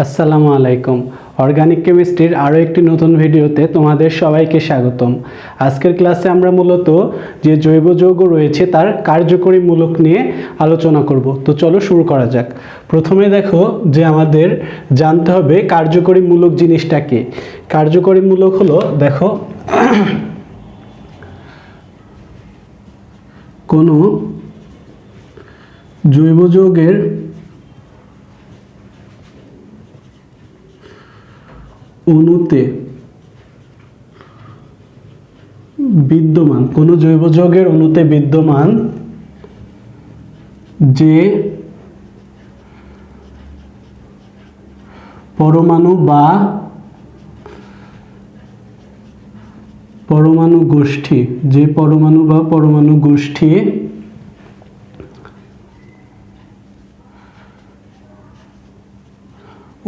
আসসালামু আলাইকুম। অর্গানিক কেমিস্ট্রির আরও একটি নতুন ভিডিওতে তোমাদের সবাইকে স্বাগতম। আজকের ক্লাসে আমরা মূলত যে জৈব যৌগ রয়েছে তার কার্যকরী মূলক নিয়ে আলোচনা করব। তো চলো শুরু করা যাক। প্রথমে দেখো যে আমাদের জানতে হবে কার্যকরী মূলক জিনিসটা কি। কার্যকরী মূলক হলো, দেখো, কোনো জৈব যৌগের অণুতে বিদ্যমান, কোনো জৈব যৌগের অণুতে বিদ্যমান যে পরমাণু বা পরমাণু গোষ্ঠী, যে পরমাণু বা পরমাণু গোষ্ঠী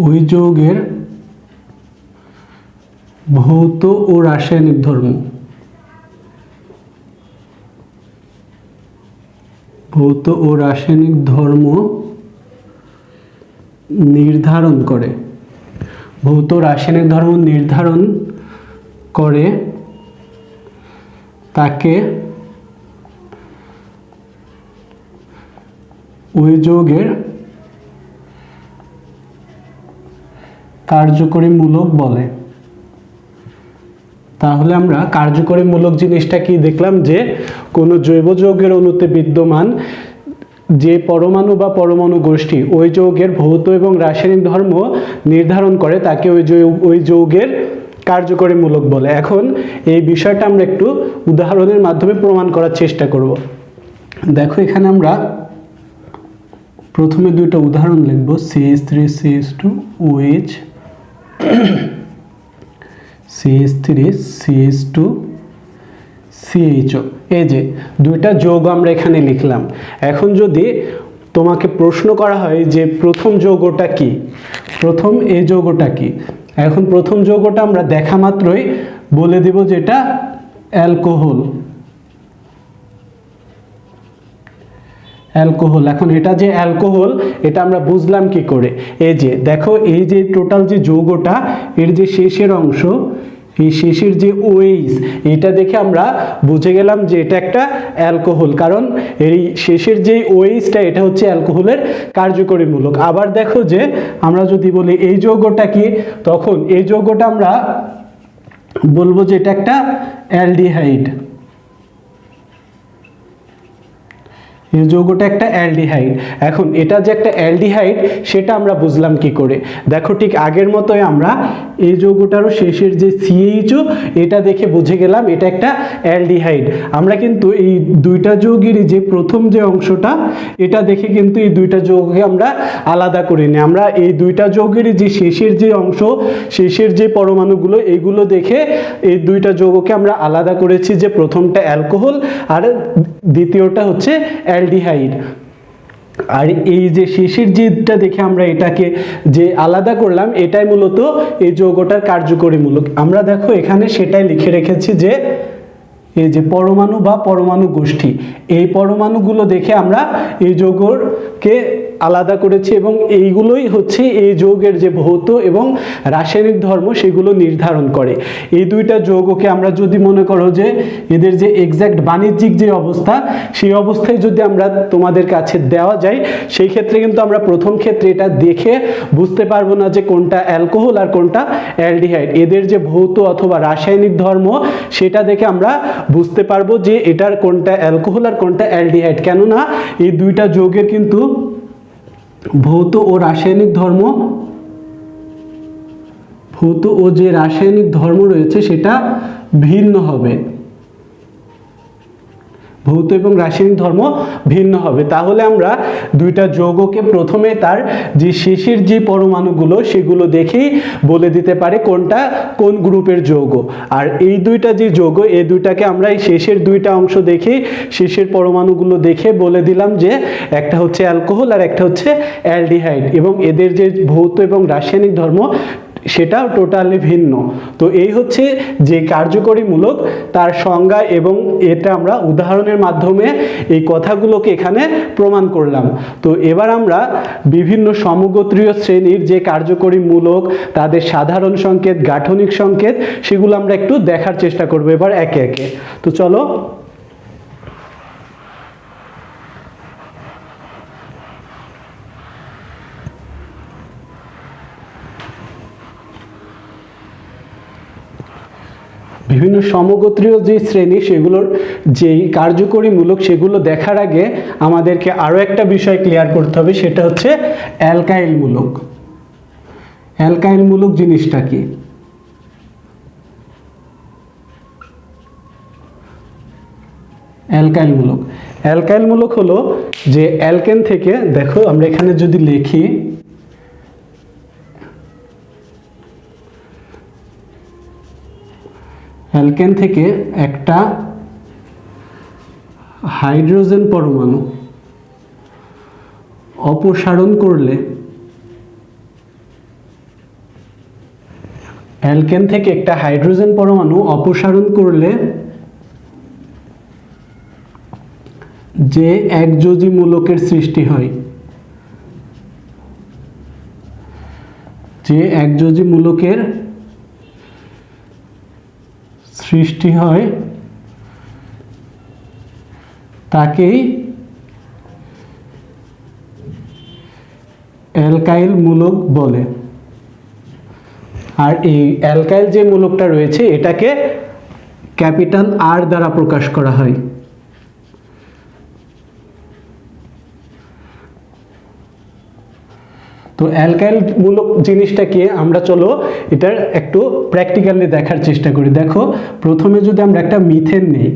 ওই যৌগের ভৌত ও রাসায়নিক ধর্ম, ভৌত ও রাসায়নিক ধর্ম নির্ধারণ করে, ভৌত রাসায়নিক ধর্ম নির্ধারণ করে তাকে ওই যৌগের কার্যকরী মূলক বলে। তাহলে আমরা কার্যকরী মূলক জিনিসটা কি দেখলাম, যে কোনো জৈব যৌগের অণুতে বিদ্যমান যে পরমাণু বা পরমাণু গোষ্ঠী ওই যৌগের ভৌত এবং রাসায়নিক ধর্ম নির্ধারণ করে তাকে ওই যৌগের কার্যকরী মূলক বলে। এখন এই বিষয়টা আমরা একটু উদাহরণের মাধ্যমে প্রমাণ করার চেষ্টা করব। দেখো, এখানে আমরা প্রথমে দুইটা উদাহরণ লিখব, CH3CH2OH, CH3CH2CHO। এই যে দুইটা যৌগ আমরা এখানে লিখলাম। এখন যদি তোমাকে প্রশ্ন করা হয় যে প্রথম যৌগটা কি, প্রথম এই যৌগটা কি, এখন প্রথম যৌগটা আমরা দেখা মাত্রই বলে দিব যে এটা অ্যালকোহল। অ্যালকোহল। এখন এটা যে অ্যালকোহল এটা আমরা বুঝলাম কি করে? এই যে দেখো, এই যে টোটাল যে যৌগটা, এর যে শেষের অংশ, এই শেষের যে OH, এটা দেখে আমরা বুঝে গেলাম যে এটা একটা অ্যালকোহল, কারণ এই শেষের যে OH-টা এটা হচ্ছে অ্যালকোহলের কার্যকরী মূলক। আবার দেখো যে আমরা যদি বলি এই যৌগটা কি, তখন এই যৌগটা আমরা বলবো যে এটা একটা অ্যালডিহাইড। এই যৌগটা একটা অ্যালডিহাইড। এখন এটা যে একটা অ্যালডিহাইড সেটা আমরা বুঝলাম কি করে? দেখো, ঠিক আগের মতোই আমরা এই যৌগটারও শেষের যে CHO এটা দেখে বুঝে গেলাম এটা একটা অ্যালডিহাইড। আমরা কিন্তু এই দুইটা যৌগেরই যে প্রথম যে অংশটা এটা দেখে কিন্তু এই দুইটা যৌগকে আমরা আলাদা করিনি। আমরা এই দুইটা যৌগেরই যে শেষের যে অংশ, শেষের যে পরমাণুগুলো, এইগুলো দেখে এই দুইটা যৌগকে আমরা আলাদা করেছি, যে প্রথমটা অ্যালকোহল আর দ্বিতীয়টা হচ্ছে অ্যালডিহাইড। আর এই যে শেষের যেটা দেখে আমরা এটাকে যে আলাদা করলাম, এটাই মূলত এই যৌগটার কার্যকরী মূলক। আমরা দেখো এখানে সেটাই লিখে রেখেছি যে এই যে পরমাণু বা পরমাণু গোষ্ঠী, এই পরমাণুগুলো দেখে আমরা এই যৌগকে আলাদা করেছি এবং এইগুলোই হচ্ছে এই যৌগের যে ভৌত এবং রাসায়নিক ধর্ম সেগুলো নির্ধারণ করে। এই দুইটা যৌগকে আমরা যদি মনে করো যে এদের যে এক্সাক্ট বাণিজ্যিক যে অবস্থা, সেই অবস্থায় যদি আমরা তোমাদের কাছে দেওয়া যায়, সেই ক্ষেত্রে কিন্তু আমরা প্রথম ক্ষেত্রে এটা দেখে বুঝতে পারবো না যে কোনটা অ্যালকোহল আর কোনটা অ্যালডিহাইড। এদের যে ভৌত অথবা রাসায়নিক ধর্ম সেটা দেখে আমরা বুঝতে পারবো যে এটার কোনটা অ্যালকোহল আর কোনটা অ্যালডিহাইড। কেননা এই দুইটা যৌগের কিন্তু ভৌত ও রাসায়নিক ধর্ম, ভৌত ও যে রাসায়নিক ধর্ম রয়েছে সেটা ভিন্ন হবে, ভৌত এবং রাসায়নিক ধর্ম ভিন্ন হবে। তাহলে আমরা দুইটা যৌগকে প্রথমে তার যে শেষের যে পরমাণুগুলো সেগুলো দেখেই বলে দিতে পারে কোনটা কোন গ্রুপের যৌগ। আর এই দুইটা যে যৌগ, এই দুইটাকে আমরা এই শেষের দুইটা অংশ দেখে, শেষের পরমাণুগুলো দেখে বলে দিলাম যে একটা হচ্ছে অ্যালকোহল আর একটা হচ্ছে অ্যালডিহাইড। এবং এদের যে ভৌত এবং রাসায়নিক ধর্ম সেটাও টোটালি ভিন্ন। তো এই হচ্ছে যে কার্যকরী মূলক, তার সংজ্ঞা, এবং এটা আমরা উদাহরণের মাধ্যমে এই কথাগুলোকে এখানে প্রমাণ করলাম। তো এবার আমরা বিভিন্ন সমগোত্রীয় শ্রেণীর যে কার্যকরী মূলক, তাদের সাধারণ সংকেত, গাঠনিক সংকেত, সেগুলো আমরা একটু দেখার চেষ্টা করব এবার একে একে। তো চলো। বিভিন্ন সমগোত্রীয় যে শ্রেণী, সেগুলোর যেই কার্যকরী মূলক, সেগুলো দেখার আগে আমাদেরকে আরও একটা বিষয় ক্লিয়ার করতে হবে, সেটা হচ্ছে অ্যালকাইল মূলক। অ্যালকাইল মূলক জিনিসটা কি? অ্যালকাইল মূলক, অ্যালকাইল মূলক হলো যে অ্যালকেন থেকে, দেখো আমরা এখানে যদি লিখি, অ্যালকেন থেকে একটা হাইড্রোজেন পরমাণু অপসারণ করলে, অ্যালকেন থেকে একটা হাইড্রোজেন পরমাণু অপসারণ করলে যে একযোজী মূলকের সৃষ্টি হয়, যে একযোজী মূলকের সৃষ্টি হয় তাকেই অ্যালকাইল মূলক বলে। আর এই অ্যালকাইল যে মূলকটা রয়েছে, এটাকে ক্যাপিটাল আর দ্বারা প্রকাশ করা হয়। তো অ্যালকাইল মূলক জিনিসটা কি, আমরা চলো এটার একটু প্র্যাকটিক্যালি দেখার চেষ্টা করি। দেখো, প্রথমে যদি আমরা একটা মিথেন নিই,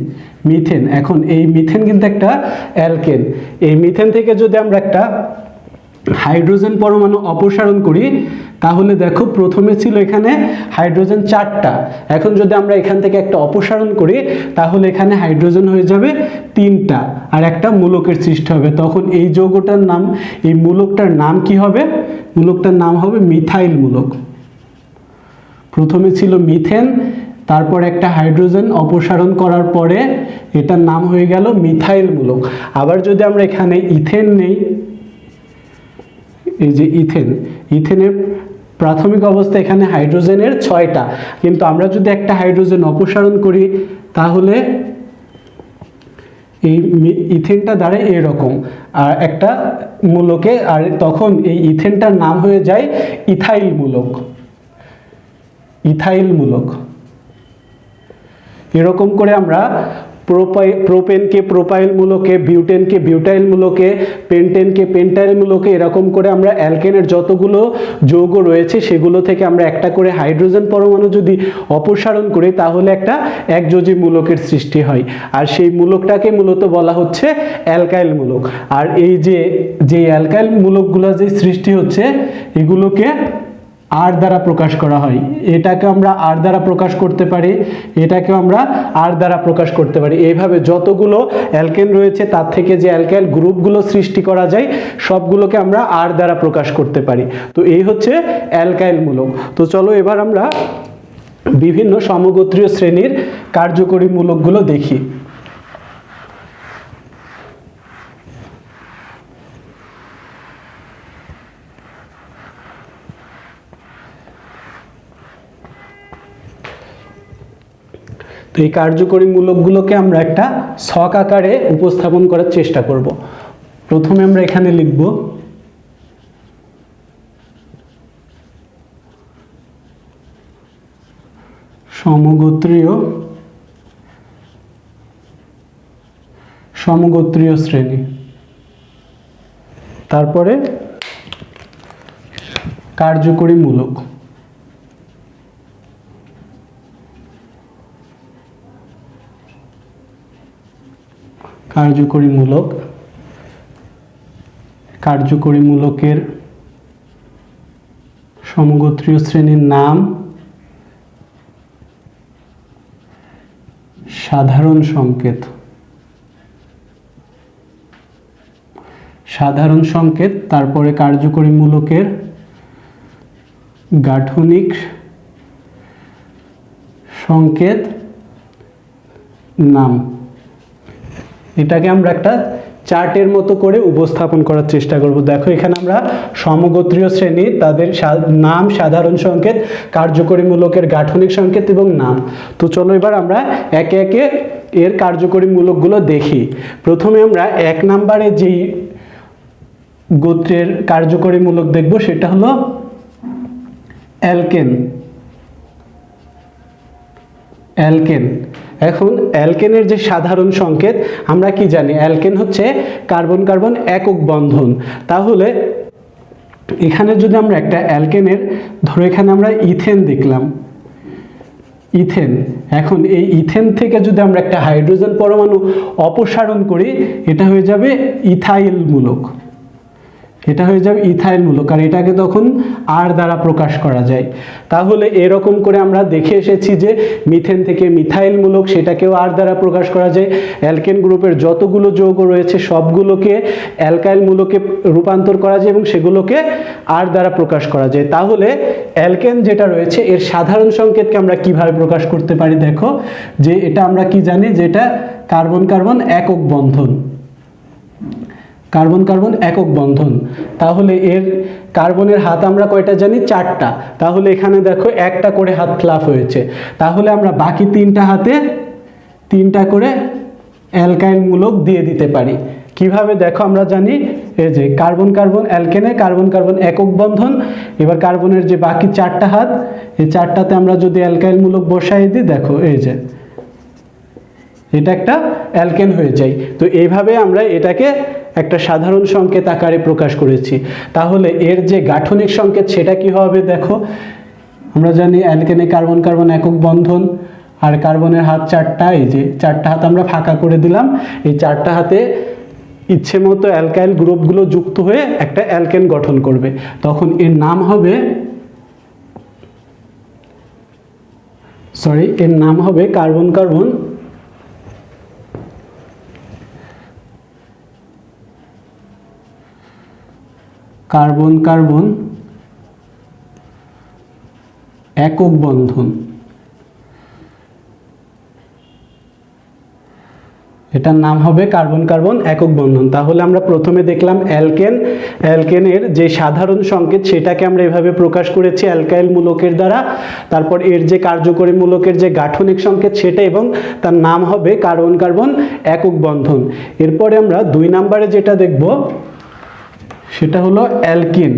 মিথেন, এখন এই মিথেন কিন্তু একটা অ্যালকেন। এই মিথেন থেকে যদি আমরা একটা হাইড্রোজেন পরমাণু অপসারণ করি, তাহলে দেখো প্রথমে ছিল এখানে হাইড্রোজেন 4টা, এখন যদি আমরা এখান থেকে একটা অপসারণ করি, তাহলে এখানে হাইড্রোজেন হয়ে যাবে 3টা, আর একটা মূলকের সৃষ্টি হবে। তখন এই যৌগটার নাম, এই মূলকটার নাম কি হবে? মূলকটার নাম হবে মিথাইল মূলক। প্রথমে ছিল মিথেন, তারপর একটা হাইড্রোজেন অপসারণ করার পরে এটার নাম হয়ে গেল মিথাইল মূলক। আবার যদি আমরা এখানে ইথেন নেই, এই যে ইথেন, ইথেনের প্রাথমিক অবস্থা এখানে হাইড্রোজেনের 6টা, কিন্তু আমরা যদি একটা হাইড্রোজেন অপসারণ করি, তাহলে এই ইথেনটা দাঁড়ায় এরকম আর একটা মূলকে, আর তখন এই ইথেনটার নাম হয়ে যায় ইথাইল মূলক। ইথাইল মূলক। এরকম করে আমরা প্রোপেনকে প্রোপাইল মূলকে, বিউটেনকে বিউটাইল মূলকে, পেন্টেনকে পেন্টাইল মূলকে, এরকম করে আমরা অ্যালকেনের যতগুলো যৌগ রয়েছে সেগুলো থেকে আমরা একটা করে হাইড্রোজেন পরমাণু যদি অপসারণ করি, তাহলে একটা একযোজী মূলকের সৃষ্টি হয়। আর সেই মূলকটাকে মূলত বলা হচ্ছে অ্যালকাইল মূলক। আর এই যে অ্যালকাইল মূলকগুলো যে সৃষ্টি হচ্ছে, এগুলোকে আর দ্বারা প্রকাশ করা হয়। এটাকে আমরা আর দ্বারা প্রকাশ করতে পারি, এটাকেও আমরা আর দ্বারা প্রকাশ করতে পারি। এইভাবে যতগুলো অ্যালকেন রয়েছে তার থেকে যে অ্যালকাইল গ্রুপগুলো সৃষ্টি করা যায়, সবগুলোকে আমরা আর দ্বারা প্রকাশ করতে পারি। তো এই হচ্ছে অ্যালকাইল মূলক। তো চলো এবার আমরা বিভিন্ন সমগোত্রীয় শ্রেণীর কার্যকরী মূলকগুলো দেখি। তো এই কার্যকরী মূলকগুলোকে আমরা একটা ছক আকারে উপস্থাপন করার চেষ্টা করব। প্রথমে আমরা এখানে লিখব সমগোত্রীয় শ্রেণী, তারপরে কার্যকরী মূলক। কার্যকরী মূলক, কার্যকরী মূলকের সমগোত্রীয় শ্রেণীর নাম, সাধারণ সংকেত। সাধারণ সংকেত, তারপরে কার্যকরী মূলকের গাঠনিক সংকেত নাম। এটাকে আমরা একটা চার্টের মতো করে উপস্থাপন করার চেষ্টা করব। দেখো এখানে আমরা সমগোত্রীয় শ্রেণী, তাদের নাম, সাধারণ সংকেত, কার্যকরী মূলকের গাঠনিক সংকেত এবং নাম। তো চলো এবার আমরা একে একে এর কার্যকরী মূলকগুলো দেখি। প্রথমে আমরা 1 নম্বরে যেই গোত্রের কার্যকরী মূলক দেখব সেটা হলো অ্যালকেন। অ্যালকেন। এখন অ্যালকেনের যে সাধারণ সংকেত আমরা কি জানি? অ্যালকেন হচ্ছে কার্বন কার্বন একক বন্ধন। তাহলে এখানে যদি আমরা একটা অ্যালকেনের, ধরো এখানে আমরা ইথেন দেখলাম, ইথেন। এখন এই ইথেন থেকে যদি আমরা একটা হাইড্রোজেন পরমাণু অপসারণ করি, এটা হয়ে যাবে ইথাইল মূলক। এটা হয়ে যাবে ইথাইল মূলক, আর এটাকে তখন আর দ্বারা প্রকাশ করা যায়। তাহলে এরকম করে আমরা দেখে এসেছি যে মিথেন থেকে মিথাইল মূলক, সেটাকেও আর দ্বারা প্রকাশ করা যায়। অ্যালকেন গ্রুপের যতগুলো যৌগ রয়েছে সবগুলোকে অ্যালকাইল মূলকে রূপান্তর করা যায় এবং সেগুলোকে আর দ্বারা প্রকাশ করা যায়। তাহলে অ্যালকেন যেটা রয়েছে এর সাধারণ সংকেতকে আমরা কিভাবে প্রকাশ করতে পারি? দেখো যে এটা আমরা কি জানি, যে এটা কার্বন কার্বন একক বন্ধন। কার্বন কার্বন একক বন্ধন। তাহলে এর কার্বনের হাত আমরা কয়টা জানি? 4টা। তাহলে এখানে দেখো একটা করে হাত ফ্লাপ হয়েছে। তাহলে আমরা বাকি 3টা হাতে 3টা করে অ্যালকাইল মূলক দিয়ে দিতে পারি। কিভাবে? দেখো আমরা জানি এই যে কার্বন কার্বন অ্যালকেনে কার্বন কার্বন একক বন্ধন। এবার কার্বনের যে বাকি 4টা হাত, এই 4টাতে আমরা যদি অ্যালকাইল মূলক বসাই দিই, দেখো এই যে এটা একটা অ্যালকেন হয়ে যায়। তো এইভাবে আমরা এটাকে একটা সাধারণ সংকেত আকারে প্রকাশ করেছি। তাহলে এর যে গাঠনিক সংকেত সেটা কি হবে? দেখো আমরা জানি অ্যালকেনে কার্বন কার্বন একক বন্ধন, আর কার্বনের হাত 4টা, এই যে 4টা হাত আমরা ফাঁকা করে দিলাম। এই 4টা হাতে ইচ্ছে মতো অ্যালকাইল গ্রুপগুলো যুক্ত হয়ে একটা অ্যালকেন গঠন করবে। তখন এর নাম হবে, এর নাম হবে কার্বন কার্বন কার্বন কার্বন একক বন্ধন। এটার নাম হবে কার্বন কার্বন একক বন্ধন। তাহলে আমরা প্রথমে দেখলাম অ্যালকেন। অ্যালকেনের যে সাধারণ সংকেত সেটাকে আমরা এভাবে প্রকাশ করেছি অ্যালকাইল মূলকের দ্বারা। তারপর এর যে কার্যকরী মূলকের যে গাঠনিক সংকেত সেটা, এবং তার নাম হবে কার্বন কার্বন একক বন্ধন। এরপরে আমরা 2 নম্বরে যেটা দেখব সেটা হলো অ্যালকিন।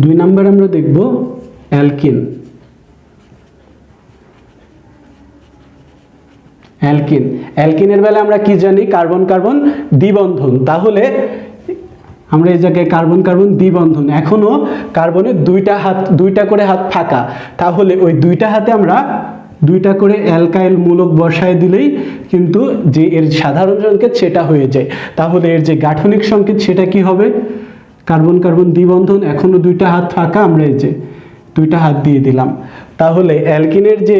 2 নম্বরে আমরা দেখব অ্যালকিন। অ্যালকিন। অ্যালকিনের বেলা আমরা কি জানি? কার্বন কার্বন দ্বিবন্ধন। তাহলে আমরা এই জায়গায় কার্বন কার্বন দ্বিবন্ধন, এখনো কার্বনের 2টা করে হাত ফাঁকা। তাহলে ওই 2টা হাতে আমরা 2টা করে অ্যালকাইল মূলক বসায় দিলেই কিন্তু যে এর সাধারণ সংকেত সেটা হয়ে যায়। তাহলে এর যে গাঠনিক সংকেত সেটা কি হবে? কার্বন কার্বন দ্বিবন্ধন, এখনো 2টা হাত ফাঁকা, আমরা এই যে 2টা হাত দিয়ে দিলাম। তাহলে অ্যালকিনের যে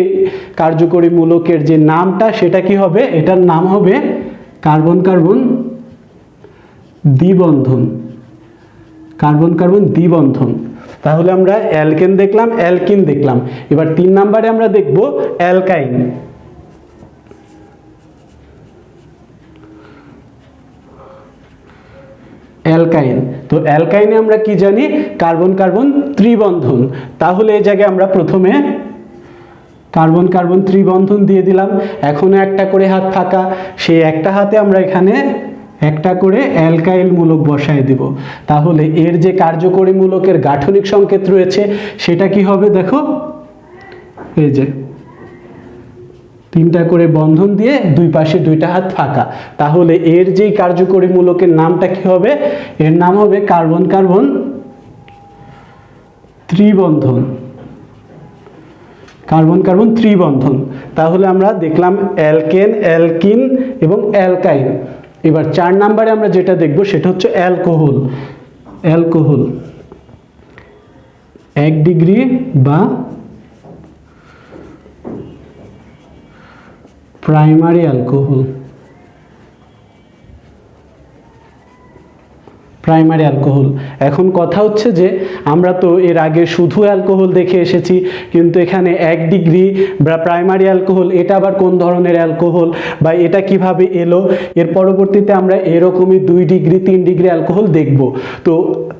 কার্যকরী মূলকের যে নামটা সেটা কি হবে? এটার নাম হবে কার্বন কার্বন দ্বিবন্ধন। কার্বন কার্বন দ্বিবন্ধন। তাহলে আমরা অ্যালকেন দেখলাম, অ্যালকিন দেখলাম। এবার 3 নম্বরে আমরা দেখব অ্যালকাইন। অ্যালকাইন। তো অ্যালকাইনে আমরা কি জানি? কার্বন কার্বন ত্রিবন্ধন। তাহলে এই জায়গায় আমরা প্রথমে কার্বন কার্বন ত্রিবন্ধন দিয়ে দিলাম, এখনো একটা করে হাত ফাঁকা। সেই একটা হাতে আমরা এখানে একটা করে অ্যালকাইল মূলক বসায় দিব। তাহলে এর যে কার্যকরী মূলকের গাঠনিক সংকেত রয়েছে সেটা কি হবে? দেখো এই যে 3টা করে বন্ধন দিয়ে 2 পাশে 2টা হাত ফাঁকা। তাহলে এর যেই কার্যকরী মূলকের নামটা কি হবে? এর নাম হবে কার্বন কার্বন ত্রিবন্ধন। কার্বন কার্বন ত্রিবন্ধন। তাহলে আমরা দেখলাম অ্যালকেন, অ্যালকিন এবং অ্যালকাইন। এবার 4 নম্বরে আমরা যেটা দেখব সেটা হচ্ছে অ্যালকোহল। অ্যালকোহল 1 ডিগ্রি বা প্রাইমারি অ্যালকোহল। Primary alcohol. এখন কথা হচ্ছে যে আমরা তো এর আগে শুধু অ্যালকোহল দেখে এসেছি, কিন্তু এখানে 1 ডিগ্রি বা প্রাইমারি অ্যালকোহল, এটা আবার কোন ধরনের অ্যালকোহল বা এটা কিভাবে এলো, এর পরবর্তীতে আমরা এরকমই 2 ডিগ্রি 3 ডিগ্রি অ্যালকোহল দেখব। তো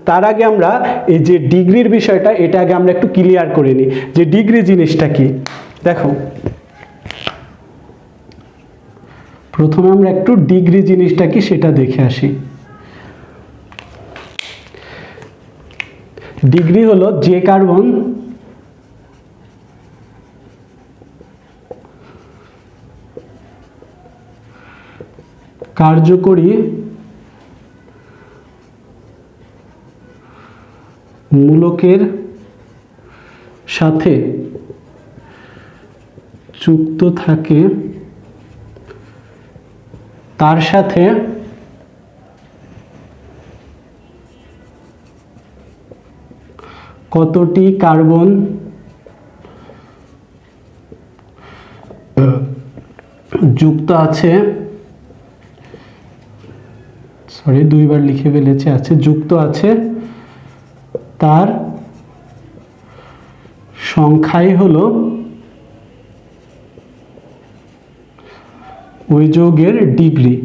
তার আগে আমরা এই যে ডিগ্রির বিষয়টা, এটা আগে আমরা একটু ক্লিয়ার করে নিই যে ডিগ্রি জিনিসটা কি। দেখো, প্রথমে আমরা একটু ডিগ্রি জিনিসটা কি সেটা দেখে আসি। ডিগ্রি হলো যে কার্বন কার্যকরী মূলকের সাথে যুক্ত থাকে, তার সাথে কতটি কার্বন যুক্ত আছে, সরি দুইবার লিখে ফেলেছে, আছে যুক্ত আছে, তার সংখ্যাই হলো ওই যৌগের ডিগ্রি।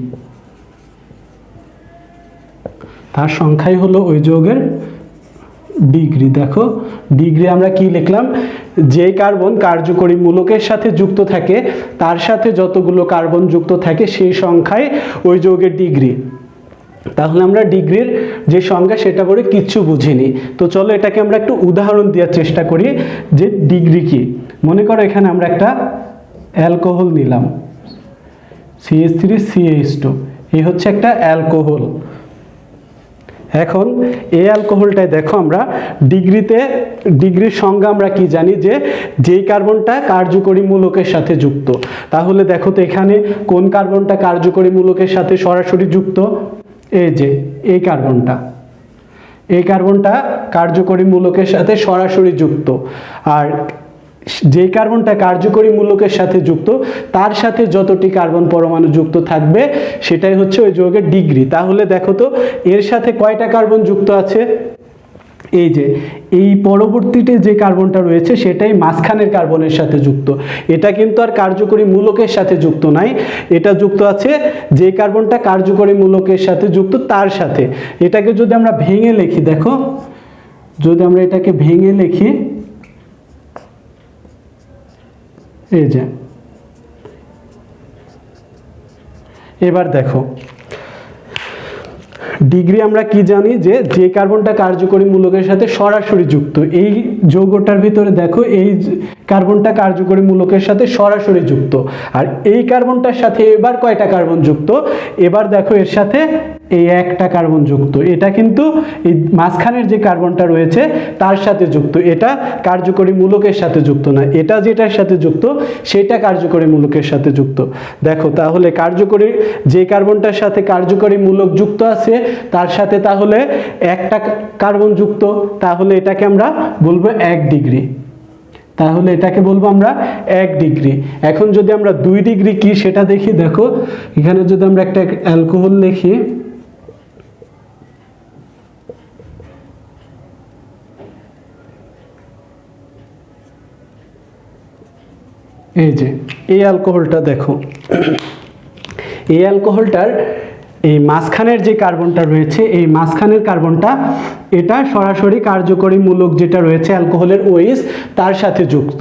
তার সংখ্যাই হলো ওই যৌগের ডিগ্রি। দেখো, ডিগ্রি আমরা কি লিখলাম, যে কার্বন কার্যকরী মূলকের সাথে যুক্ত থাকে তার সাথে যতগুলো কার্বন যুক্ত থাকে সেই সংখ্যায় ওই যৌগের ডিগ্রি। তাহলে আমরা ডিগ্রির যে সংজ্ঞা সেটা পরে কিচ্ছু বুঝিনি। তো চলো এটাকে আমরা একটু উদাহরণ দেওয়ার চেষ্টা করি যে ডিগ্রি কি। মনে করো এখানে আমরা একটা অ্যালকোহল নিলাম, CH3CH2, এই হচ্ছে একটা অ্যালকোহল। এখন এই অ্যালকোহলটায় দেখো আমরা ডিগ্রির সংজ্ঞা আমরা কি জানি, যে যেই কার্বনটা কার্যকরী মূলকের সাথে যুক্ত। তাহলে দেখো তো এখানে কোন কার্বনটা কার্যকরী মূলকের সাথে সরাসরি যুক্ত, এই যে এই কার্বনটা কার্যকরী মূলকের সাথে সরাসরি যুক্ত। আর যেই কার্বনটা কার্যকরী মূলকের সাথে যুক্ত তার সাথে যতটি কার্বন পরমাণু যুক্ত থাকবে সেটাই হচ্ছে ওই যৌগের ডিগ্রি। তাহলে দেখো তো এর সাথে কয়টা কার্বন যুক্ত আছে, এই যে এই পরবর্তীতে যে কার্বনটা রয়েছে সেটাই মাঝখানের কার্বনের সাথে যুক্ত। এটা কিন্তু আর কার্যকরী মূলকের সাথে যুক্ত নাই, এটা যুক্ত আছে যে কার্বনটা কার্যকরী মূলকের সাথে যুক্ত তার সাথে। এটাকে যদি আমরা ভেঙে লিখি, দেখো যদি আমরা এটাকে ভেঙে লিখি, এই যে এবার দেখো ডিগ্রি আমরা কি জানি, যে যে কার্বনটা কার্যকরী মূলকের সাথে সরাসরি যুক্ত। এই যৌগটার ভিতরে দেখো এই কার্বনটা কার্যকরী মূলকের সাথে সরাসরি যুক্ত, আর এই কার্বনটার সাথে এবার কয়টা কার্বন যুক্ত, এবার দেখো এর সাথে এই একটা কার্বন যুক্ত। এটা কিন্তু এই মাঝখানের যে কার্বনটা রয়েছে তার সাথে যুক্ত, এটা কার্যকরী মূলকের সাথে যুক্ত না, এটা যেটার সাথে যুক্ত সেটা কার্যকরী মূলকের সাথে যুক্ত। দেখো তাহলে কার্যকরী যে কার্বনটার সাথে কার্যকরী মূলক যুক্ত আছে তার সাথে তাহলে একটা কার্বন যুক্ত, তাহলে এটাকে আমরা বলবো 1 ডিগ্রি। তাহলে এটাকে বলবো আমরা 1 ডিগ্রি। এখন যদি আমরা 2 ডিগ্রি কি সেটা দেখি, দেখো এখানে যদি আমরা একটা অ্যালকোহল লিখি, এই যে এই অ্যালকোহলটা দেখো, এই অ্যালকোহলটার এই মাঝখানের যে কার্বনটা রয়েছে, এই মাঝখানের কার্বনটা এটা সরাসরি কার্যকরী মূলক যেটা রয়েছে অ্যালকোহলের OH তার সাথে যুক্ত।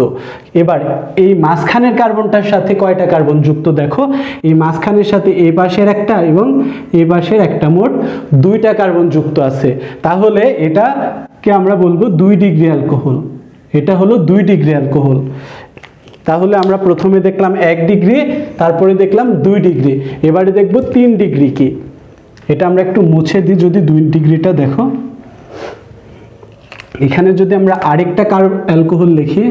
এবার এই মাঝখানের কার্বনটার সাথে কয়টা কার্বন যুক্ত, দেখো এই মাঝখানের সাথে এই পাশের একটা এবং এই পাশের একটা, মোট 2টা কার্বন যুক্ত আছে। তাহলে এটাকে আমরা বলবো 2 ডিগ্রি অ্যালকোহল। এটা হলো 2 ডিগ্রি অ্যালকোহল। তাহলে আমরা প্রথমে দেখলাম 1 ডিগ্রি, তারপরে দেখলাম 2 ডিগ্রি, এবারে দেখব 3 ডিগ্রি কি। এটা আমরা একটু মুছে দিই, যদি 2 ডিগ্রিটা দেখো, এখানে যদি আমরা আরেকটা অ্যালকোহল লিখি,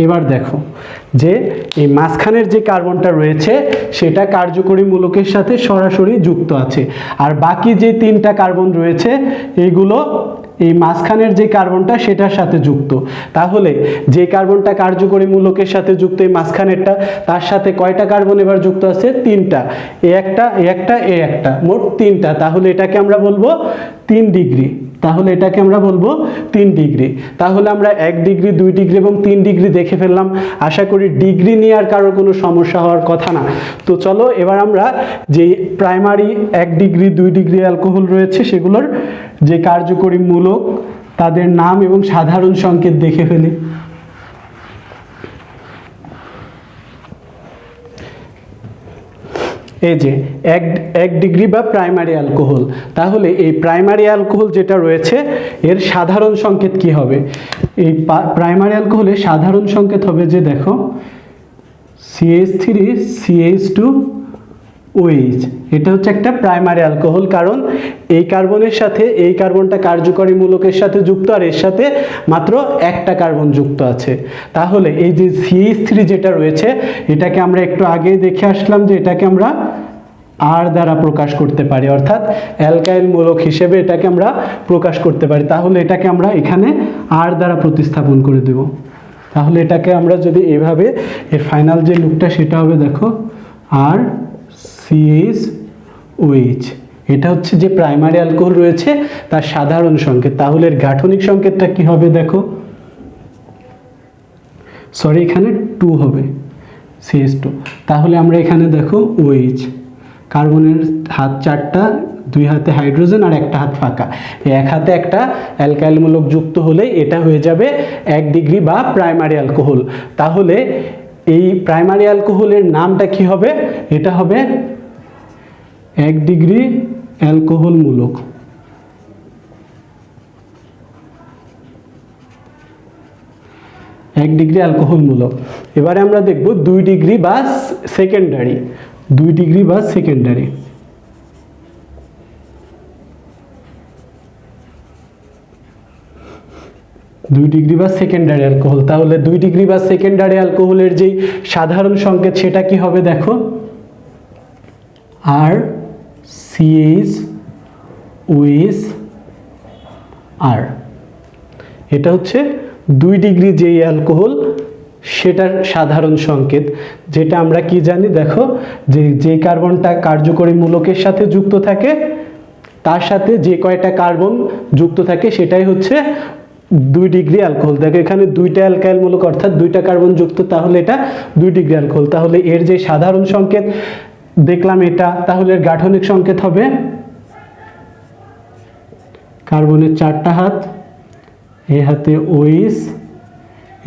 এবার দেখো যে এই মাঝখানের যে কার্বনটা রয়েছে সেটা কার্যকরী মূলকের সাথে সরাসরি যুক্ত আছে, আর বাকি যে 3টা কার্বন রয়েছে এইগুলো এই মাঝখানের যে কার্বনটা সেটার সাথে যুক্ত। তাহলে যে কার্বনটা কার্যকরী মূলকের সাথে যুক্ত এই মাঝখানেরটা, তার সাথে কয়টা কার্বন এবার যুক্ত আছে? 3টা। এ একটা, এ একটা, এ একটা, মোট 3টা। তাহলে এটাকে আমরা বলবো 3 ডিগ্রি। তাহলে এটাকে আমরা বলবো 3 ডিগ্রি। তাহলে আমরা 1 ডিগ্রি, 2 ডিগ্রি এবং 3 ডিগ্রি দেখে ফেললাম। আশা করি ডিগ্রি নিয়ে আর কারোর কোনো সমস্যা হওয়ার কথা না। তো চলো এবার আমরা যে প্রাইমারি 1 ডিগ্রি 2 ডিগ্রি অ্যালকোহল রয়েছে সেগুলোর যে কার্যকরী মূলক তাদের নাম এবং সাধারণ সংকেত দেখে ফেলি। এই যে 1 ডিগ্রি বা প্রাইমারি অ্যালকোহল। তাহলে এই প্রাইমারি অ্যালকোহল যেটা রয়েছে এর সাধারণ সংকেত কি হবে? এই প্রাইমারি অ্যালকোহলের সাধারণ সংকেত হবে যে দেখো CH3CH2OH। এটা হচ্ছে একটা প্রাইমারি অ্যালকোহল, কারণ এই কার্বনের সাথে এই কার্বনটা কার্যকরী মূলকের সাথে যুক্ত আর এর সাথে মাত্র একটা কার্বন যুক্ত আছে। তাহলে এই যে CH3 যেটা রয়েছে এটাকে আমরা একটু আগেই দেখে আসলাম যে এটাকে আমরা আর দ্বারা প্রকাশ করতে পারি, অর্থাৎ অ্যালকাইল মূলক হিসেবে এটাকে আমরা প্রকাশ করতে পারি। তাহলে এটাকে আমরা এখানে আর দ্বারা প্রতিস্থাপন করে দেব। তাহলে এটাকে আমরা যদি এভাবে, এর ফাইনাল যে লুকটা সেটা হবে দেখো আর CH2OH। এটা হচ্ছে যে প্রাইমারি অ্যালকোহল রয়েছে তার সাধারণ সংকেত। তাহলে এর গাঠনিক সংকেতটা কি হবে দেখো, সরি এখানে 2 হবে, CH2। তাহলে আমরা এখানে দেখো OH, কার্বনের হাত 4টা, 2 হাতে হাইড্রোজেন আর একটা হাত ফাঁকা, এক হাতে একটা অ্যালকাইল মূলক যুক্ত হলে এটা হয়ে যাবে 1 ডিগ্রি বা প্রাইমারি অ্যালকোহল। তাহলে এই প্রাইমারি অ্যালকোহলের নামটা কি হবে? এটা হবে 1 ডিগ্রি অ্যালকোহল মূলক। এক ডিগ্রি অ্যালকোহল মূলক। এবারে আমরা দেখব 2 ডিগ্রি বা সেকেন্ডারি। 2 ডিগ্রি বা সেকেন্ডারি। দুই ডিগ্রি বা সেকেন্ডারি অ্যালকোহল। তাহলে 2 ডিগ্রি বা সেকেন্ডারি অ্যালকোহলের যেই সাধারণ সংকেত সেটা কি হবে দেখো আর CH2OH আর। এটা হচ্ছে 2 ডিগ্রি যেই অ্যালকোহল সেটার সাধারণ সংকেত, যেটা আমরা কি জানি দেখো যে কার্বনটা কার্যকরী মূলকের সাথে যুক্ত থাকে তার সাথে যে কয়টা কার্বন যুক্ত থাকে সেটাই হচ্ছে 2 ডিগ্রি অ্যালকোহল। দেখো এখানে 2টা অ্যালকাইল মূলক অর্থাৎ 2টা কার্বন যুক্ত, তাহলে এটা 2 ডিগ্রি অ্যালকোহল। তাহলে এর যে সাধারণ সংকেত দেখলাম এটা, তাহলে এর গাঠনিক সংকেত হবে কার্বনের 4টা হাত, এ হাতে OH,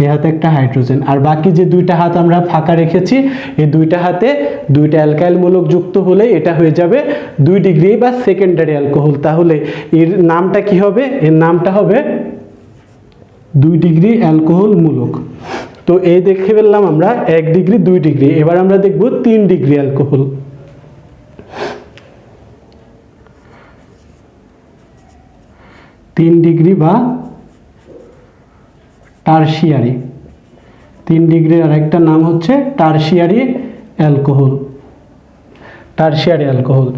এ হাতে একটা হাইড্রোজেন, আর বাকি যে 2টা হাত আমরা ফাঁকা রেখেছি এই 2টা হাতে 2টা অ্যালকাইল মূলক যুক্ত হলে এটা হয়ে যাবে 2 ডিগ্রি বা সেকেন্ডারি অ্যালকোহল। তাহলে এর নামটা কি হবে? এর নামটা হবে 2 ডিগ্রি অ্যালকোহল মূলক। তো এই দেখে ফেললাম আমরা 1 ডিগ্রি 2 ডিগ্রি। এবার আমরা দেখব 3 ডিগ্রি অ্যালকোহল। 3 ডিগ্রি বা টারশিয়ারি। 3 ডিগ্রির আরেকটা নাম হচ্ছে টারশিয়ারি অ্যালকোহল। Tertiary alcohol.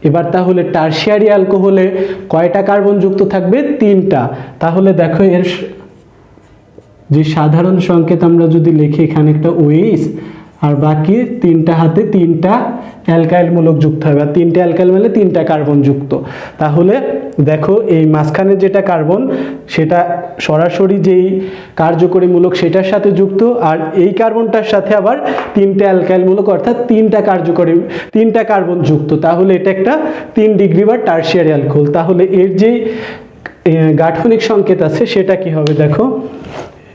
এবার তাহলে টারশিয়ারি অ্যালকোহলে কয়টা কার্বন যুক্ত থাকবে? 3টা। তাহলে দেখো এর যে সাধারণ সংকেত আমরা যদি লিখি এখানে একটা OH আর বাকি 3টা হাতে 3টা অ্যালকাইল মূলক যুক্ত হবে, আর 3টা অ্যালকাইল মানে 3টা কার্বন যুক্ত। তাহলে দেখো এই মাঝখানে যেটা কার্বন সেটা সরাসরি যেই কার্যকরী মূলক সেটার সাথে যুক্ত, আর এই কার্বনটার সাথে আবার 3টা অ্যালকাইল মূলক অর্থাৎ 3টা কার্বন যুক্ত। তাহলে এটা একটা 3 ডিগ্রি বা টারশিয়ারি অ্যালকোহল। তাহলে এর যেই গাঠনিক সংকেত আছে সেটা কি হবে দেখো,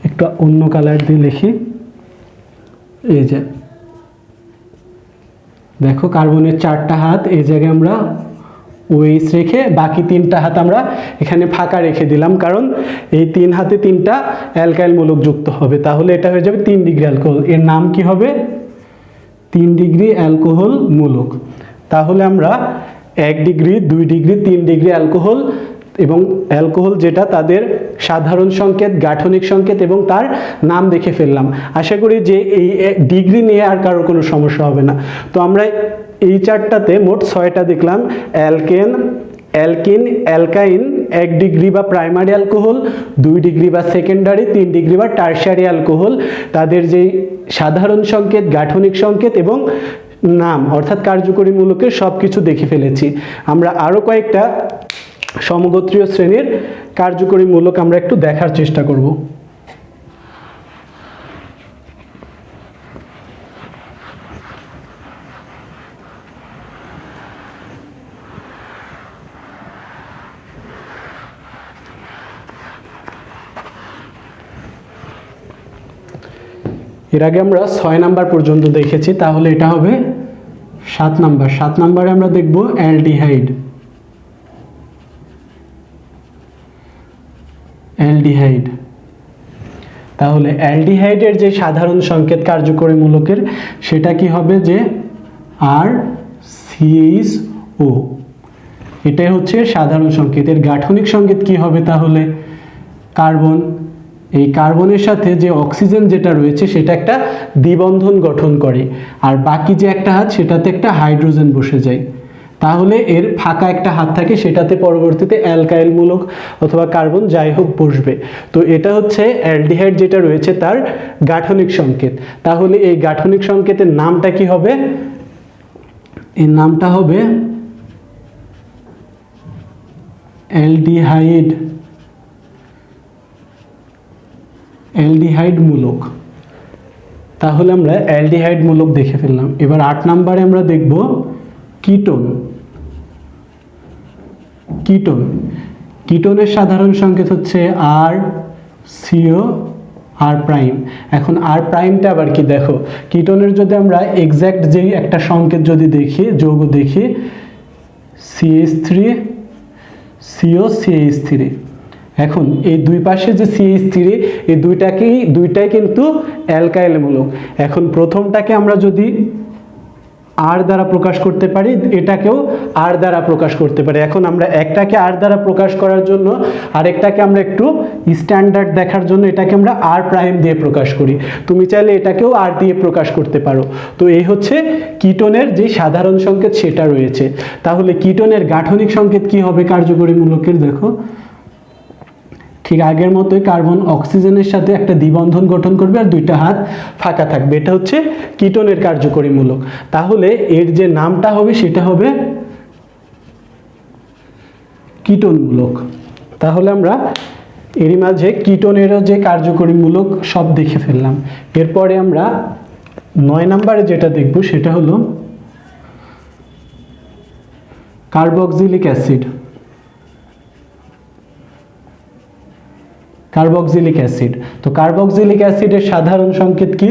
একটা অন্য কালার দিয়ে লিখি। এই যে দেখো কার্বনের 4টা হাত, এই জায়গায় আমরা OH রেখে বাকি 3টা হাত আমরা এখানে ফাঁকা রেখে দিলাম, কারণ এই 3 হাতে 3টা অ্যালকাইল মূলক যুক্ত হবে। তাহলে এটা হয়ে যাবে 3 ডিগ্রি অ্যালকোহল। এর নাম কি হবে? 3 ডিগ্রি অ্যালকোহল মূলক। তাহলে আমরা 1 ডিগ্রি 2 ডিগ্রি 3 ডিগ্রি অ্যালকোহল এবং অ্যালকোহল যেটা তাদের সাধারণ সংকেত, গাঠনিক সংকেত এবং তার নাম দেখে ফেললাম। আশা করি যে এই ডিগ্রি নিয়ে আর কারোর কোনো সমস্যা হবে না। তো আমরা এই চারটাতে মোট 6টা দেখলাম, অ্যালকেন, অ্যালকিন, অ্যালকাইন 1 ডিগ্রি বা প্রাইমারি অ্যালকোহল, 2 ডিগ্রি বা সেকেন্ডারি, 3 ডিগ্রি বা টারশিয়ারি অ্যালকোহল, তাদের যেই সাধারণ সংকেত, গাঠনিক সংকেত এবং নাম অর্থাৎ কার্যকরী মূলকের সব কিছু দেখে ফেলেছি। আমরা আরও কয়েকটা সমগোত্রীয় শ্রেণীর কার্যকরী মূলক আমরা একটু দেখার চেষ্টা করব। এর আগে আমরা 6 নাম্বার পর্যন্ত দেখেছি, তাহলে এটা হবে 7 নাম্বার। 7 নাম্বারে আমরা দেখব অ্যালডিহাইড। অ্যালডিহাইড, তাহলে অ্যালডিহাইডের যে সাধারণ সংকেত কার্যকরী মূলকের সেটা কি হবে যে RCHO, এটাই হচ্ছে সাধারণ সংকেত। এর গাঠনিক সংকেত কি হবে তাহলে কার্বন। এই কার্বনের সাথে যে অক্সিজেন যেটা রয়েছে সেটা একটা দ্বিবন্ধন গঠন করে, আর বাকি যে একটা হাত সেটাতে একটা হাইড্রোজেন বসে যায়, তাহলে এর ফাঁকা একটা হাত থাকে, সেটাতে পরবর্তীতে অ্যালকাইল মূলক অথবা কার্বন যাই হোক বসবে। তো এটা হচ্ছে অ্যালডিহাইড যেটা রয়েছে তার গাঠনিক সংকেত। তাহলে এই গাঠনিক সংকেতের নামটা কি হবে? এর নামটা হবে অ্যালডিহাইড, অ্যালডিহাইড মূলক। তাহলে আমরা অ্যালডিহাইড মূলক দেখে ফেললাম। এবার 8 নম্বরে আমরা দেখব কিটোন। কিটোন, কিটোনের সাধারণ সংকেত হচ্ছে RCO আর প্রাইম। এখন আর প্রাইমটা আবার কি দেখো, কিটোনের যদি আমরা এক্স্যাক্ট যেই একটা সংকেত যদি দেখি, যৌগ দেখি, CH3 CO CH3। এখন এই দুই পাশে যে CH3 এই দুইটাই কিন্তু অ্যালকাইল মূলক। এখন প্রথমটাকে আমরা যদি আর দ্বারা প্রকাশ করতে পারি, এটাকেও আর দ্বারা প্রকাশ করতে পারি। এখন আমরা একটাকে আর দ্বারা প্রকাশ করার জন্য আরেকটাকে আমরা একটু স্ট্যান্ডার্ড দেখার জন্য এটাকে আমরা আর প্রাইম দিয়ে প্রকাশ করি। তুমি চাইলে এটাকেও আর দিয়ে প্রকাশ করতে পারো। তো এই হচ্ছে কিটোনের যে সাধারণ সংকেত সেটা রয়েছে। তাহলে কিটোনের গাঠনিক সংকেত কি হবে কার্যকরী মূলকের? দেখো ঠিক আগের মতোই কার্বন অক্সিজেনের সাথে একটা দ্বিবন্ধন গঠন করবে আর দুইটা হাত ফাঁকা থাকবে, এটা হচ্ছে কিটোনের কার্যকরী মূলক। তাহলে এর যে নামটা হবে সেটা হবে কিটোন মূলক। তাহলে আমরা এরই মাঝে কিটোনেরও যে কার্যকরী মূলক সব দেখে ফেললাম। এরপরে আমরা 9 নম্বরে যেটা দেখব সেটা হলো কার্বক্সিলিক অ্যাসিড। কার্বক্সিলিক অ্যাসিড, তো কার্বক্সিলিক অ্যাসিডের সাধারণ সংকেত কি?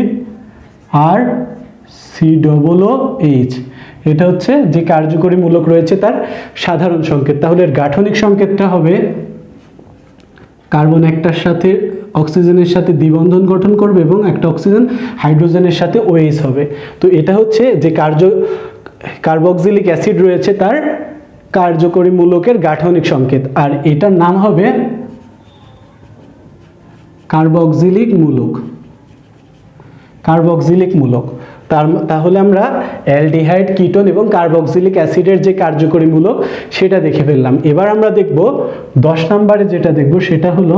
RCOOH। এটা হচ্ছে যে কার্যকরী মূলক রয়েছে তার সাধারণ সংকেত। তাহলে এর গাঠনিক সংকেতটা হবে কার্বন একটার সাথে অক্সিজেনের সাথে দ্বিবন্ধন গঠন করবে এবং একটা অক্সিজেন হাইড্রোজেনের সাথে OH হবে। তো এটা হচ্ছে যে কার্বক্সিলিক অ্যাসিড রয়েছে তার কার্যকরী মূলকের গাঠনিক সংকেত, আর এটার নাম হবে কার্বক্সিলিক মূলক। কার্বক্সিলিক মূলক। তাহলে আমরা অ্যালডিহাইড, কিটোন এবং কার্বক্সিলিক অ্যাসিডের যে কার্যকরী মূলক সেটা দেখে ফেললাম। এবার আমরা দেখব 10 নম্বরে যেটা দেখব সেটা হলো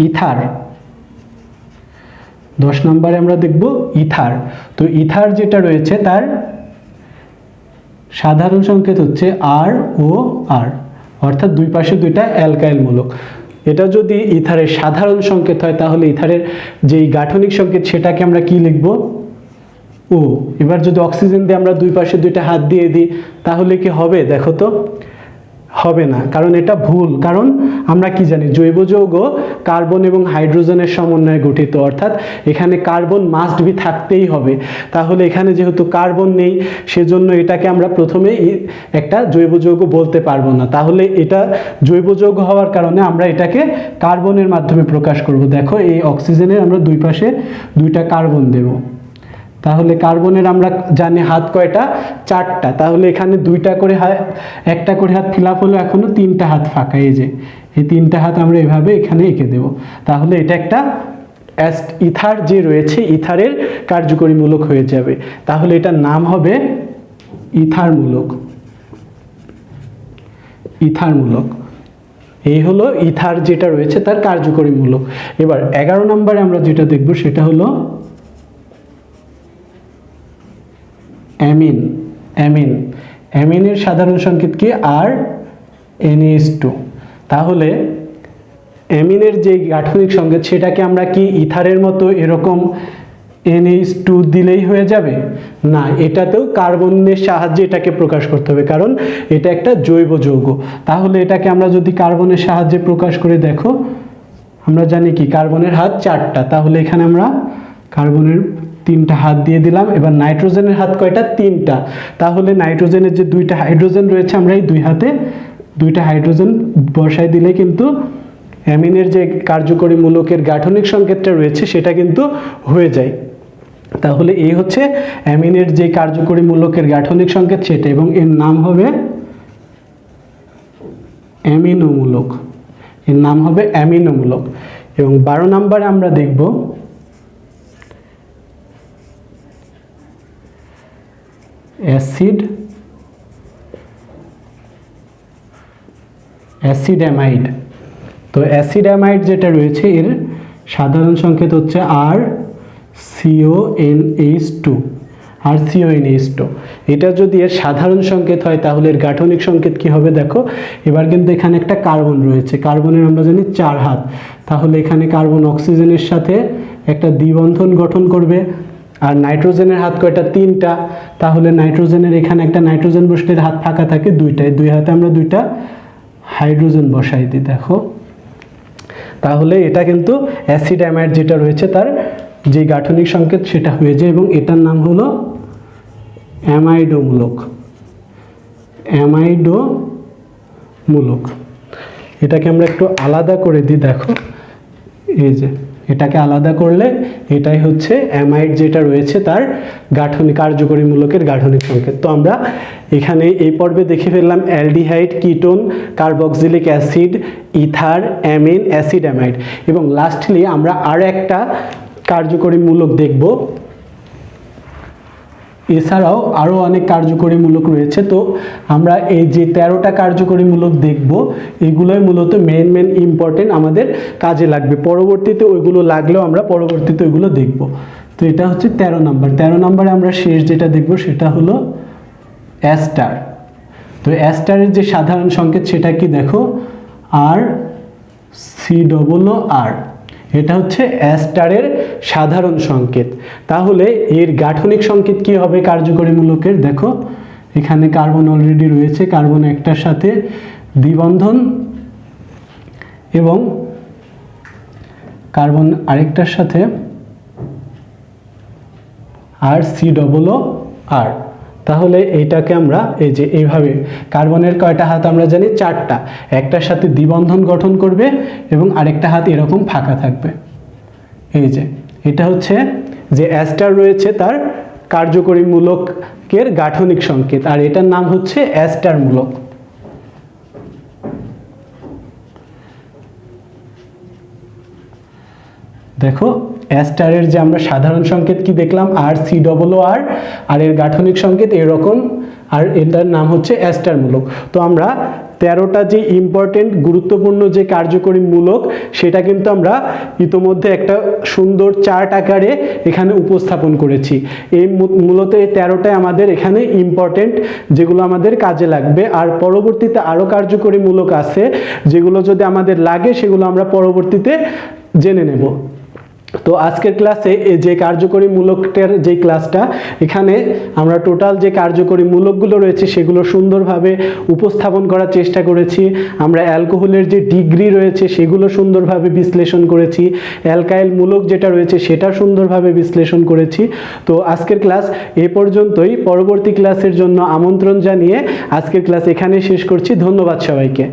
ইথার। 10 নম্বরে আমরা দেখব ইথার। তো ইথার যেটা রয়েছে তার সাধারণ সংকেত হচ্ছে ROR, অর্থাৎ দুই পাশে দুইটা অ্যালকাইল মূলক। এটা যদি ইথারের সাধারণ সংকেত হয় তাহলে ইথারের যেই গাঠনিক সংকেত সেটাকে আমরা কি লিখব? ও। এবার যদি অক্সিজেন দিয়ে আমরা দুই পাশে দুইটা হাত দিয়ে দিই তাহলে কি হবে? দেখো তো হবে না, কারণ এটা ভুল। কারণ আমরা কি জানি, জৈব যৌগ কার্বন এবং হাইড্রোজেনের সমন্বয়ে গঠিত, অর্থাৎ এখানে কার্বন মাস্ট বি থাকতেই হবে। তাহলে এখানে যেহেতু কার্বন নেই সেজন্য এটাকে আমরা প্রথমে একটা জৈব যৌগ বলতে পারবো না। তাহলে এটা জৈব যৌগ হওয়ার কারণে আমরা এটাকে কার্বনের মাধ্যমে প্রকাশ করব। দেখো এই অক্সিজেনের আমরা দুই পাশে দুইটা কার্বন দেব। তাহলে কার্বনের আমরা জানি হাত কয়টা? 4টা। তাহলে এখানে দুইটা করে একটা করে হাত ফিল আপ হলো, এখনো 3টা হাত ফাঁকা। এই যে এই 3টা হাত আমরা এভাবে এখানে এঁকে দেব। তাহলে এটা একটা ইথার যে রয়েছে ইথারের কার্যকরী মূলক হয়ে যাবে। তাহলে এটার নাম হবে ইথার মূলক। ইথার মূলক। এই হলো ইথার যেটা রয়েছে তার কার্যকরী মূলক। এবার 11 নম্বরে আমরা যেটা দেখব সেটা হলো অ্যামিন। অ্যামিন অ্যামিনের সাধারণ সংকেত কি? আর NH2। তাহলে অ্যামিনের যে গাঠনিক সংকেত সেটাকে আমরা কি ইথারের মতো এরকম NH2 দিলেই হয়ে যাবে? না, এটাতেও কার্বনের সাহায্যে এটাকে প্রকাশ করতে হবে, কারণ এটা একটা জৈব যৌগ। তাহলে এটাকে আমরা যদি কার্বনের সাহায্যে প্রকাশ করে, দেখো আমরা জানি কি কার্বনের হাত 4টা, তাহলে এখানে আমরা কার্বনের 3টা হাত দিয়ে দিলাম। এবার নাইট্রোজেনের হাত কয়টা? 3টা। তাহলে নাইট্রোজেনের যে 2টা হাইড্রোজেন রয়েছে আমরা এই 2 হাতে 2টা হাইড্রোজেন বসাই দিলে কিন্তু অ্যামিনের যে কার্যকরী মূলকের গাঠনিক সংকেতটা রয়েছে সেটা কিন্তু হয়ে যায়। তাহলে এই হচ্ছে অ্যামিনের যে কার্যকরী মূলকের গাঠনিক সংকেত সেটা, এবং এর নাম হবে অ্যামিনো মূলক। এর নাম হবে অ্যামিনো মূলক। এবং 12 নম্বরে আমরা দেখব অ্যাসিড-অ্যামাইড। তো অ্যাসিড-অ্যামাইড যেটা রয়েছে এর সাধারণ সংকেত হচ্ছে RCONH2। এটা যদি এর সাধারণ সংকেত হয় তাহলে এর গাঠনিক সংকেত কি হবে? দেখো এবার কিন্তু এখানে একটা কার্বন রয়েছে, কার্বনের আমরা জানি 4 হাত। তাহলে এখানে কার্বন অক্সিজেনের সাথে একটা দ্বিবন্ধন গঠন করবে। আর নাইট্রোজেনের হাত কয়টা? 3টা। তাহলে নাইট্রোজেনের এখানে একটা নাইট্রোজেন বসলে হাত ফাঁকা থাকে 2টায়, 2 হাতে আমরা 2টা হাইড্রোজেন বসাই দিই। দেখো তাহলে এটা কিন্তু অ্যাসিড-অ্যামাইড যেটা রয়েছে তার যে গাঠনিক সংকেত সেটা হয়ে যায়, এবং এটার নাম হলো অ্যামাইডো মূলক। অ্যামাইডো মূলক। এটাকে আমরা একটু আলাদা করে দিই। দেখো এই যে এটাকে আলাদা করলে এটাই হচ্ছে অ্যামাইড যেটা রয়েছে তার গাঠনিক কার্যকরী মূলকের গাঠনিক সংকেত। তো আমরা এখানে এই পর্বে দেখে ফেললাম aldehyde, ketone, carboxylic acid, ether, amine, acid-amide, এবং লাস্টলি আমরা আর একটা কার্যকরী মূলক দেখব। এছাড়াও আরও অনেক কার্যকরী মূলক রয়েছে। তো আমরা এই যে 13টা কার্যকরী মূলক দেখব এগুলোই মূলত মেন ইম্পর্টেন্ট, আমাদের কাজে লাগবে। পরবর্তীতে ওইগুলো লাগলেও আমরা পরবর্তীতে ওইগুলো দেখব। তো এটা হচ্ছে 13 নম্বর। 13 নম্বরে আমরা শেষ যেটা দেখব সেটা হলো অ্যাস্টার। তো অ্যাস্টারের যে সাধারণ সংকেত সেটা কি? দেখো RCOOR। এটা হচ্ছে অ্যাস্টারের সাধারণ সংকেত। তাহলে এর গাঠনিক সংকেত কি হবে কার্যকরী মূলকের? দেখো এখানে কার্বন অলরেডি রয়েছে, কার্বন একটার সাথে দ্বিবন্ধন এবং কার্বন আরেকটার সাথে RCOOR। তাহলে এইটাকে আমরা এই যে এইভাবে, কার্বনের কয়টা হাত আমরা জানি? 4টা। একটার সাথে দ্বিবন্ধন গঠন করবে এবং আরেকটা হাত এরকম ফাঁকা থাকবে। এই যে এটা হচ্ছে যে অ্যাস্টার রয়েছে তার কার্যকরী মূলকের গাঠনিক সংকেত, আর এটার নাম হচ্ছে অ্যাস্টার মূলক। দেখো অ্যাস্টারের যে আমরা সাধারণ সংকেত কি দেখলাম? RCOOR, আর এর গাঠনিক সংকেত এরকম, আর এটার নাম হচ্ছে অ্যাস্টার মূলক। তো আমরা 13টা যে ইম্পর্টেন্ট গুরুত্বপূর্ণ যে কার্যকরী মূলক সেটা কিন্তু আমরা ইতোমধ্যে একটা সুন্দর চার্ট আকারে এখানে উপস্থাপন করেছি। এই মূলত এই 13টাই আমাদের এখানে ইম্পর্টেন্ট, যেগুলো আমাদের কাজে লাগবে। আর পরবর্তীতে আরও কার্যকরী মূলক আছে যেগুলো যদি আমাদের লাগে সেগুলো আমরা পরবর্তীতে জেনে নেব। তো আজকের ক্লাসে এই যে কার্যকরী মূলকটার যে ক্লাসটা, এখানে আমরা টোটাল যে কার্যকরী মূলকগুলো রয়েছে সেগুলো সুন্দরভাবে উপস্থাপন করার চেষ্টা করেছি। আমরা অ্যালকোহলের যে ডিগ্রি রয়েছে সেগুলো সুন্দরভাবে বিশ্লেষণ করেছি, অ্যালকাইল মূলক যেটা রয়েছে সেটা সুন্দরভাবে বিশ্লেষণ করেছি। তো আজকের ক্লাস এ পর্যন্তই। পরবর্তী ক্লাসের জন্য আমন্ত্রণ জানিয়ে আজকের ক্লাস এখানেই শেষ করছি। ধন্যবাদ সবাইকে।